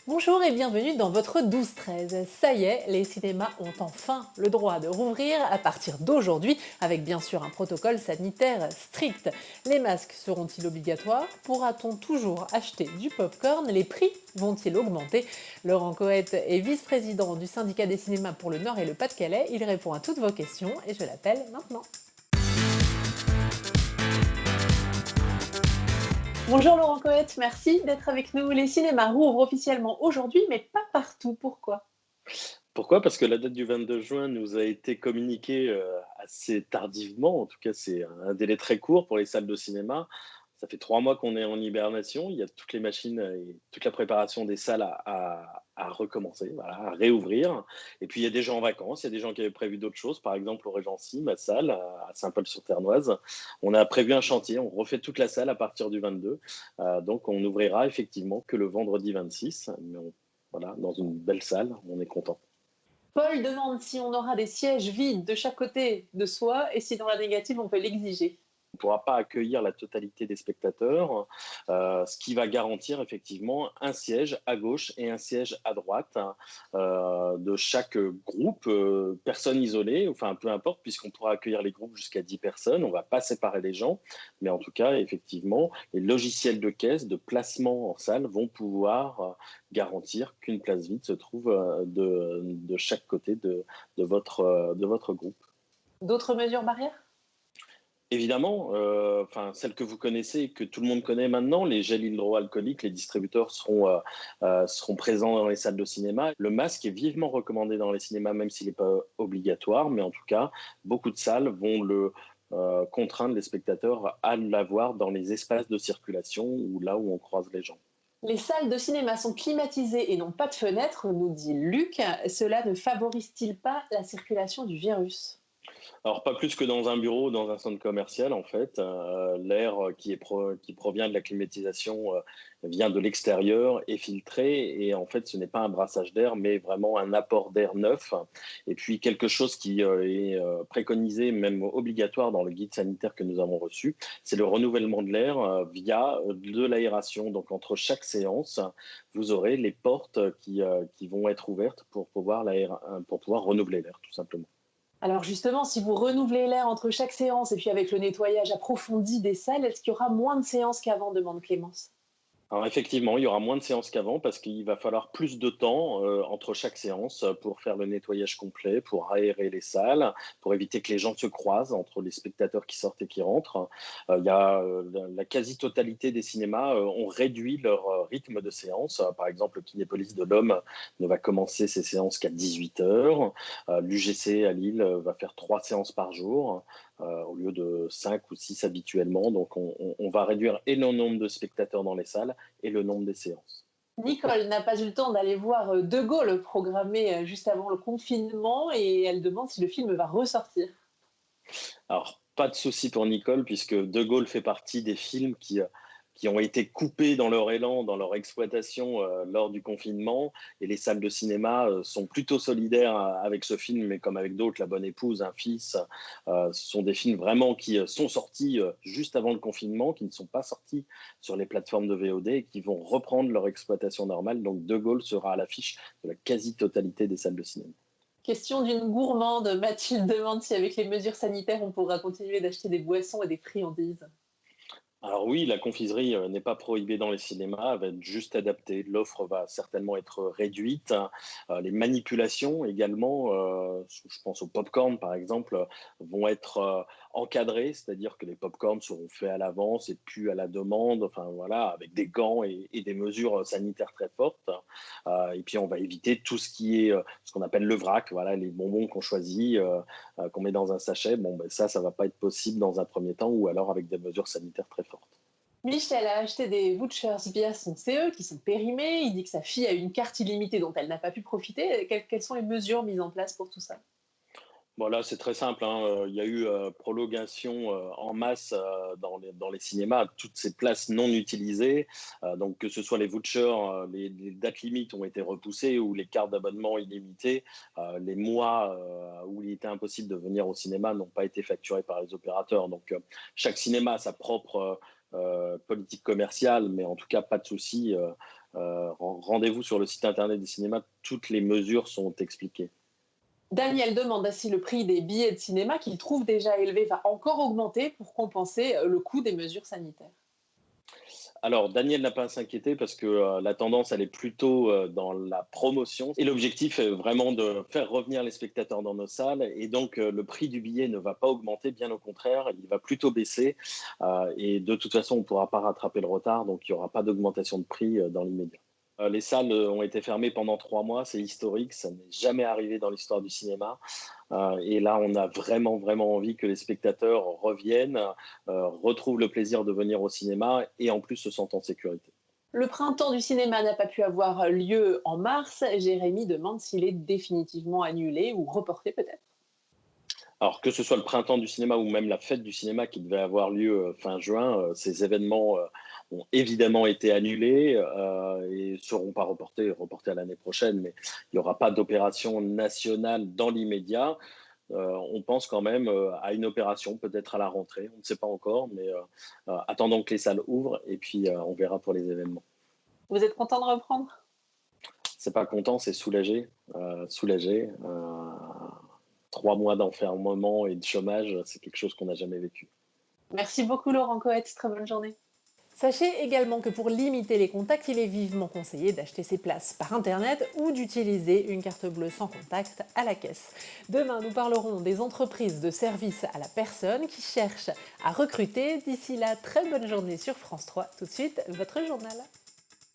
Bonjour et bienvenue dans votre 12-13. Ça y est, les cinémas ont enfin le droit de rouvrir à partir d'aujourd'hui, avec bien sûr un protocole sanitaire strict. Les masques seront-ils obligatoires? Pourra-t-on toujours acheter du popcorn? Les prix vont-ils augmenter? Laurent Coët est vice-président du syndicat des cinémas pour le Nord et le Pas-de-Calais. Il répond à toutes vos questions et je l'appelle maintenant. Bonjour Laurent Coët, merci d'être avec nous. Les cinémas rouvrent officiellement aujourd'hui, mais pas partout. Pourquoi? Pourquoi? Parce que la date du 22 juin nous a été communiquée, assez tardivement. En tout cas, c'est un délai très court pour les salles de cinéma. Ça fait 3 mois qu'on est en hibernation. Il y a toutes les machines, et toute la préparation des salles à recommencer, voilà, à réouvrir. Et puis il y a des gens en vacances, il y a des gens qui avaient prévu d'autres choses. Par exemple, au Régency, ma salle, à Saint-Paul-sur-Ternoise, on a prévu un chantier. On refait toute la salle à partir du 22. Donc on n'ouvrira effectivement que le vendredi 26. Mais voilà, dans une belle salle, on est content. Paul demande si on aura des sièges vides de chaque côté de soi et si dans la négative on peut l'exiger. On ne pourra pas accueillir la totalité des spectateurs, ce qui va garantir effectivement un siège à gauche et un siège à droite, de chaque groupe, personne isolée, enfin peu importe, puisqu'on pourra accueillir les groupes jusqu'à 10 personnes. On ne va pas séparer les gens, mais en tout cas, effectivement, les logiciels de caisse, de placement en salle vont pouvoir garantir qu'une place vide se trouve de chaque côté de votre groupe. D'autres mesures barrières? Évidemment, enfin, celles que vous connaissez, que tout le monde connaît maintenant, les gels hydroalcooliques, les distributeurs seront présents dans les salles de cinéma. Le masque est vivement recommandé dans les cinémas, même s'il n'est pas obligatoire, mais en tout cas, beaucoup de salles vont contraindre les spectateurs à l'avoir dans les espaces de circulation ou là où on croise les gens. Les salles de cinéma sont climatisées et n'ont pas de fenêtres, nous dit Luc. Cela ne favorise-t-il pas la circulation du virus? Alors pas plus que dans un bureau ou dans un centre commercial en fait, l'air qui provient de la climatisation, vient de l'extérieur, est filtré et en fait ce n'est pas un brassage d'air mais vraiment un apport d'air neuf et puis quelque chose qui, est, préconisé, même obligatoire dans le guide sanitaire que nous avons reçu, c'est le renouvellement de l'air, via, de l'aération. Donc entre chaque séance, vous aurez les portes, qui vont être ouvertes pour pouvoir renouveler l'air tout simplement. Alors justement, si vous renouvelez l'air entre chaque séance et puis avec le nettoyage approfondi des salles, est-ce qu'il y aura moins de séances qu'avant, demande Clémence. Alors effectivement, il y aura moins de séances qu'avant parce qu'il va falloir plus de temps, entre chaque séance, pour faire le nettoyage complet, pour aérer les salles, pour éviter que les gens se croisent entre les spectateurs qui sortent et qui rentrent. Il y a, la quasi-totalité des cinémas, ont réduit leur, rythme de séance. Par exemple, le Kinépolis de l'Homme ne va commencer ses séances qu'à 18h. L'UGC à Lille, va faire 3 séances par jour, au lieu de 5 ou 6 habituellement. Donc on va réduire et le nombre de spectateurs dans les salles et le nombre des séances. Nicole n'a pas eu le temps d'aller voir De Gaulle programmé juste avant le confinement et elle demande si le film va ressortir. Alors, pas de souci pour Nicole, puisque De Gaulle fait partie des films qui ont été coupés dans leur élan, dans leur exploitation lors du confinement. Et les salles de cinéma sont plutôt solidaires avec ce film, mais comme avec d'autres, La Bonne Épouse, Un Fils, ce sont des films vraiment qui sont sortis juste avant le confinement, qui ne sont pas sortis sur les plateformes de VOD et qui vont reprendre leur exploitation normale. Donc, De Gaulle sera à l'affiche de la quasi-totalité des salles de cinéma. Question d'une gourmande, Mathilde demande si avec les mesures sanitaires on pourra continuer d'acheter des boissons et des friandises. Alors oui, la confiserie, n'est pas prohibée dans les cinémas, elle va être juste adaptée. L'offre va certainement être réduite. Les manipulations également, je pense au popcorn par exemple, vont être, encadrées, c'est-à-dire que les popcorns seront faits à l'avance et plus à la demande, enfin voilà, avec des gants et des mesures, sanitaires très fortes. Et puis on va éviter tout ce qui est, ce qu'on appelle le vrac, voilà, les bonbons qu'on choisit, qu'on met dans un sachet. Bon, ben ça va pas être possible dans un premier temps ou alors avec des mesures sanitaires très fortes. Michel a acheté des vouchers via son CE qui sont périmés. Il dit que sa fille a une carte illimitée dont elle n'a pas pu profiter. Quelles sont les mesures mises en place pour tout ça? Bon là, c'est très simple, hein, il y a eu, prolongation, en masse, dans les cinémas, toutes ces places non utilisées, donc que ce soit les vouchers, les dates limites ont été repoussées ou les cartes d'abonnement illimitées, les mois, où il était impossible de venir au cinéma n'ont pas été facturés par les opérateurs. Donc, chaque cinéma a sa propre, politique commerciale, mais en tout cas pas de souci, Rendez-vous sur le site internet des cinémas, toutes les mesures sont expliquées. Daniel demande si le prix des billets de cinéma, qu'il trouve déjà élevé, va encore augmenter pour compenser le coût des mesures sanitaires. Alors, Daniel n'a pas à s'inquiéter parce que la tendance, elle est plutôt dans la promotion. Et l'objectif est vraiment de faire revenir les spectateurs dans nos salles. Et donc, le prix du billet ne va pas augmenter, bien au contraire, il va plutôt baisser. Et de toute façon, on ne pourra pas rattraper le retard, donc il n'y aura pas d'augmentation de prix dans l'immédiat. Les salles ont été fermées pendant 3 mois, c'est historique, ça n'est jamais arrivé dans l'histoire du cinéma. Et là, on a vraiment, vraiment envie que les spectateurs reviennent, retrouvent le plaisir de venir au cinéma et en plus se sentent en sécurité. Le printemps du cinéma n'a pas pu avoir lieu en mars. Jérémy demande s'il est définitivement annulé ou reporté peut-être. Alors que ce soit le printemps du cinéma ou même la fête du cinéma qui devait avoir lieu fin juin, ces événements ont évidemment été annulés et ne seront pas reportés à l'année prochaine, mais il n'y aura pas d'opération nationale dans l'immédiat. On pense quand même à une opération, peut-être à la rentrée, on ne sait pas encore, mais attendons que les salles ouvrent et puis on verra pour les événements. Vous êtes content de reprendre? C'est pas content, c'est soulagé, soulagé. 3 mois d'enfermement et de chômage, c'est quelque chose qu'on n'a jamais vécu. Merci beaucoup Laurent Coët, très bonne journée. Sachez également que pour limiter les contacts, il est vivement conseillé d'acheter ses places par internet ou d'utiliser une carte bleue sans contact à la caisse. Demain, nous parlerons des entreprises de services à la personne qui cherchent à recruter. D'ici là, très bonne journée sur France 3. Tout de suite, votre journal.